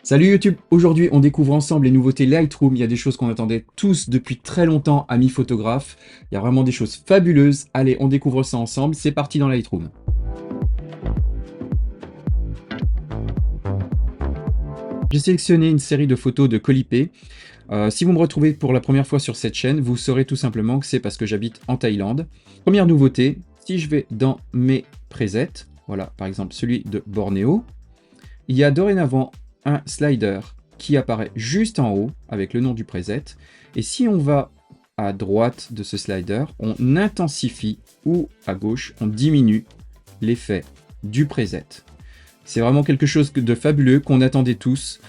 Salut YouTube, aujourd'hui on découvre ensemble les nouveautés Lightroom. Il y a des choses qu'on attendait tous depuis très longtemps, amis photographes. Il y a vraiment des choses fabuleuses. Allez, on découvre ça ensemble, c'est parti dans Lightroom. J'ai sélectionné une série de photos de Colipay. Si vous me retrouvez pour la première fois sur cette chaîne, vous saurez tout simplement que c'est parce que j'habite en Thaïlande. Première nouveauté, si je vais dans mes presets, voilà par exemple celui de Bornéo, il y a dorénavant un slider qui apparaît juste en haut avec le nom du preset. Et si on va à droite de ce slider, on intensifie ou à gauche, on diminue l'effet du preset. C'est vraiment quelque chose de fabuleux qu'on attendait tous,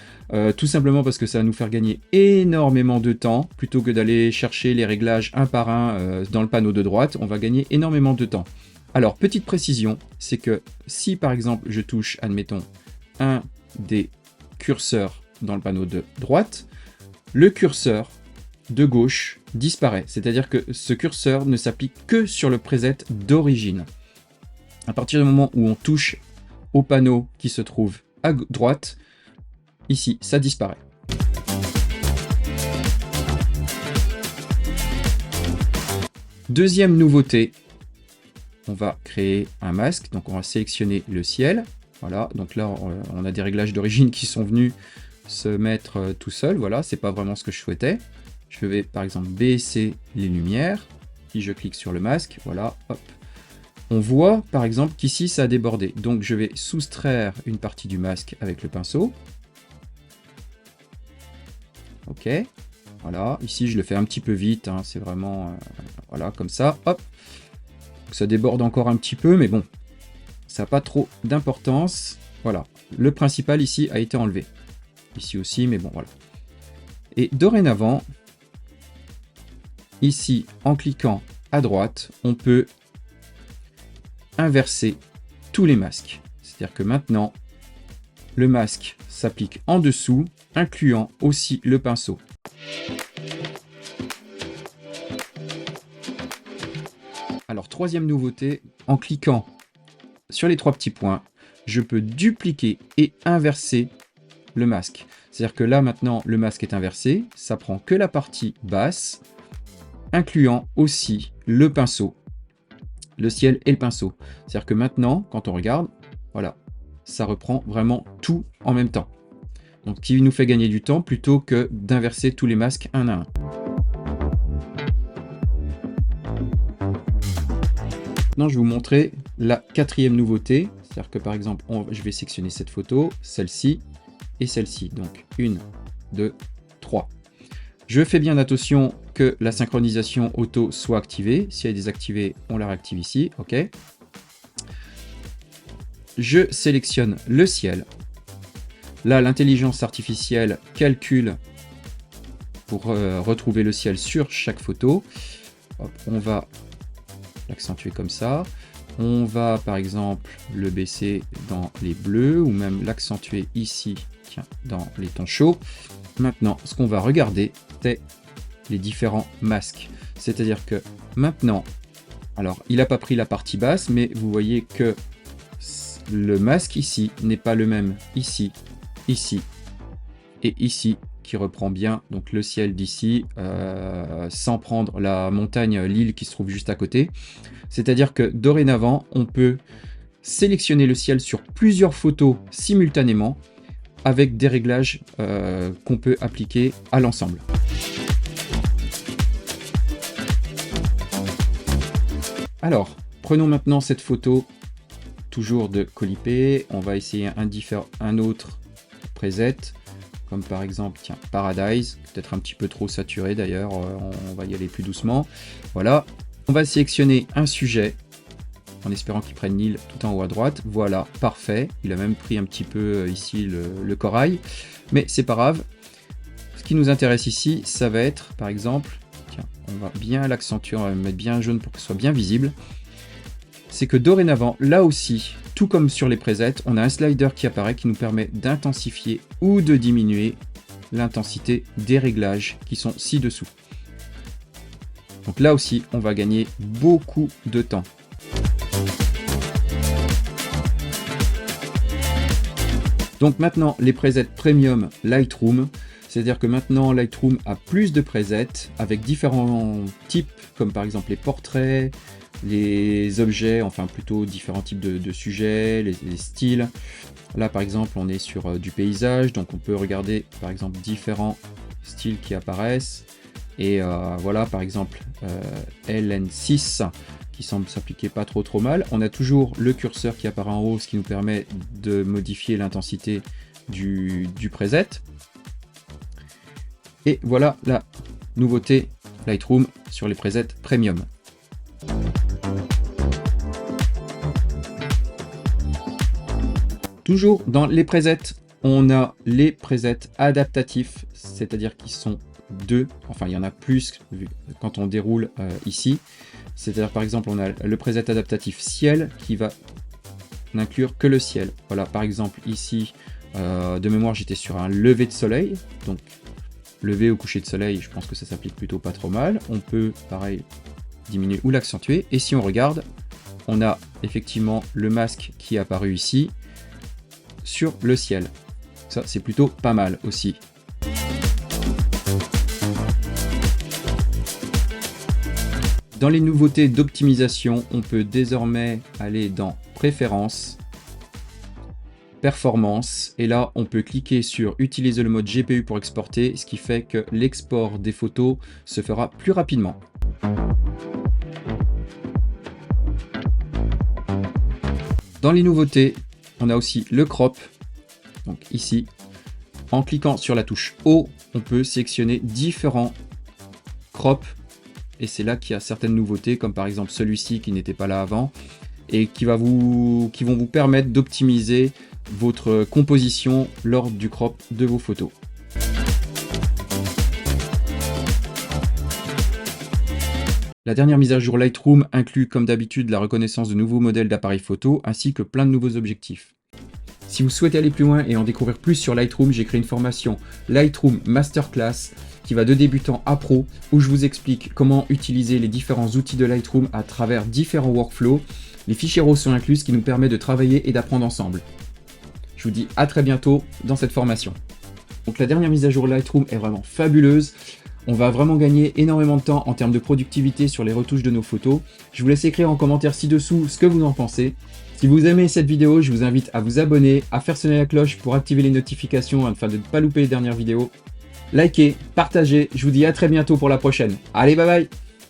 tout simplement parce que ça va nous faire gagner énormément de temps. Plutôt que d'aller chercher les réglages un par un dans le panneau de droite, on va gagner énormément de temps. Alors, petite précision, c'est que si par exemple je touche, admettons, un des curseurs dans le panneau de droite, le curseur de gauche disparaît. C'est-à-dire que ce curseur ne s'applique que sur le preset d'origine. À partir du moment où on touche au panneau qui se trouve à droite, ici, ça disparaît. Deuxième nouveauté, on va créer un masque. Donc on va sélectionner le ciel. Voilà, donc là on a des réglages d'origine qui sont venus se mettre tout seul. Voilà, c'est pas vraiment ce que je souhaitais. Je vais par exemple baisser les lumières. Si je clique sur le masque, voilà, hop. On voit par exemple qu'ici ça a débordé. Donc je vais soustraire une partie du masque avec le pinceau. Ok, voilà, ici je le fais un petit peu vite, hein, c'est vraiment, voilà, comme ça, hop. Ça déborde encore un petit peu, mais bon, ça n'a pas trop d'importance. Voilà, le principal ici a été enlevé. Ici aussi, mais bon, voilà. Et dorénavant, ici, en cliquant à droite, on peut inverser tous les masques. C'est-à-dire que maintenant, le masque s'applique en dessous, incluant aussi le pinceau. Alors, troisième nouveauté, en cliquant sur les trois petits points, je peux dupliquer et inverser le masque. C'est-à-dire que là, maintenant, le masque est inversé. Ça prend que la partie basse, incluant aussi le pinceau, le ciel et le pinceau. C'est-à-dire que maintenant, quand on regarde, voilà, ça reprend vraiment tout en même temps. Donc, ce qui nous fait gagner du temps plutôt que d'inverser tous les masques un à un. Maintenant, je vais vous montrer la quatrième nouveauté. C'est-à-dire que par exemple, je vais sélectionner cette photo, celle-ci et celle-ci. Donc 1, 2, 3. Je fais bien attention que la synchronisation auto soit activée. Si elle est désactivée, on la réactive ici. OK. Je sélectionne le ciel. Là, l'intelligence artificielle calcule pour retrouver le ciel sur chaque photo. Hop, on va l'accentuer comme ça. On va par exemple le baisser dans les bleus ou même l'accentuer ici, tiens, dans les tons chauds. Maintenant, ce qu'on va regarder, c'est les différents masques. C'est-à-dire que maintenant, alors il n'a pas pris la partie basse, mais vous voyez que le masque ici n'est pas le même ici, ici et ici, qui reprend bien donc le ciel d'ici sans prendre la montagne, l'île qui se trouve juste à côté. C'est-à-dire que dorénavant, on peut sélectionner le ciel sur plusieurs photos simultanément avec des réglages qu'on peut appliquer à l'ensemble. Alors, prenons maintenant cette photo, toujours de Colipay. On va essayer un autre preset, comme par exemple, tiens, Paradise, peut-être un petit peu trop saturé d'ailleurs, on va y aller plus doucement. Voilà. On va sélectionner un sujet en espérant qu'il prenne l'île tout en haut à droite. Voilà, parfait. Il a même pris un petit peu ici le corail, mais c'est pas grave. Ce qui nous intéresse ici, ça va être par exemple, tiens, on va bien l'accentuer, on va mettre bien jaune pour que ce soit bien visible. C'est que dorénavant, là aussi, tout comme sur les presets, on a un slider qui apparaît qui nous permet d'intensifier ou de diminuer l'intensité des réglages qui sont ci-dessous. Donc là aussi, on va gagner beaucoup de temps. Donc maintenant, les presets premium Lightroom, c'est-à-dire que maintenant Lightroom a plus de presets avec différents types, comme par exemple les portraits, les objets, enfin plutôt différents types de sujets, les styles. Là par exemple on est sur du paysage, donc on peut regarder par exemple différents styles qui apparaissent. Et voilà par exemple LN6 qui semble s'appliquer pas trop mal. On a toujours le curseur qui apparaît en haut, ce qui nous permet de modifier l'intensité du preset. Et voilà la nouveauté Lightroom sur les presets premium. Toujours dans les presets, on a les presets adaptatifs, c'est-à-dire qu'ils sont deux, enfin il y en a plus quand on déroule ici. C'est-à-dire par exemple on a le preset adaptatif ciel qui va n'inclure que le ciel. Voilà par exemple ici de mémoire j'étais sur un lever de soleil, donc lever ou coucher de soleil, je pense que ça s'applique plutôt pas trop mal. On peut pareil diminuer ou l'accentuer, et si on regarde on a effectivement le masque qui est apparu ici sur le ciel. Ça c'est plutôt pas mal aussi. Dans les nouveautés d'optimisation, on peut désormais aller dans Préférences, Performance, et là on peut cliquer sur Utiliser le mode GPU pour exporter, ce qui fait que l'export des photos se fera plus rapidement. Dans les nouveautés, on a aussi le crop, donc ici. En cliquant sur la touche O, on peut sélectionner différents crops. Et c'est là qu'il y a certaines nouveautés, comme par exemple celui-ci qui n'était pas là avant, et qui vont vous permettre d'optimiser votre composition lors du crop de vos photos. La dernière mise à jour Lightroom inclut comme d'habitude la reconnaissance de nouveaux modèles d'appareils photo, ainsi que plein de nouveaux objectifs. Si vous souhaitez aller plus loin et en découvrir plus sur Lightroom, j'ai créé une formation Lightroom Masterclass qui va de débutant à pro, où je vous explique comment utiliser les différents outils de Lightroom à travers différents workflows. Les fichiers RAW sont inclus, ce qui nous permet de travailler et d'apprendre ensemble. Je vous dis à très bientôt dans cette formation. Donc la dernière mise à jour Lightroom est vraiment fabuleuse. On va vraiment gagner énormément de temps en termes de productivité sur les retouches de nos photos. Je vous laisse écrire en commentaire ci-dessous ce que vous en pensez. Si vous aimez cette vidéo, je vous invite à vous abonner, à faire sonner la cloche pour activer les notifications afin de ne pas louper les dernières vidéos. Likez, partagez, je vous dis à très bientôt pour la prochaine. Allez, bye bye!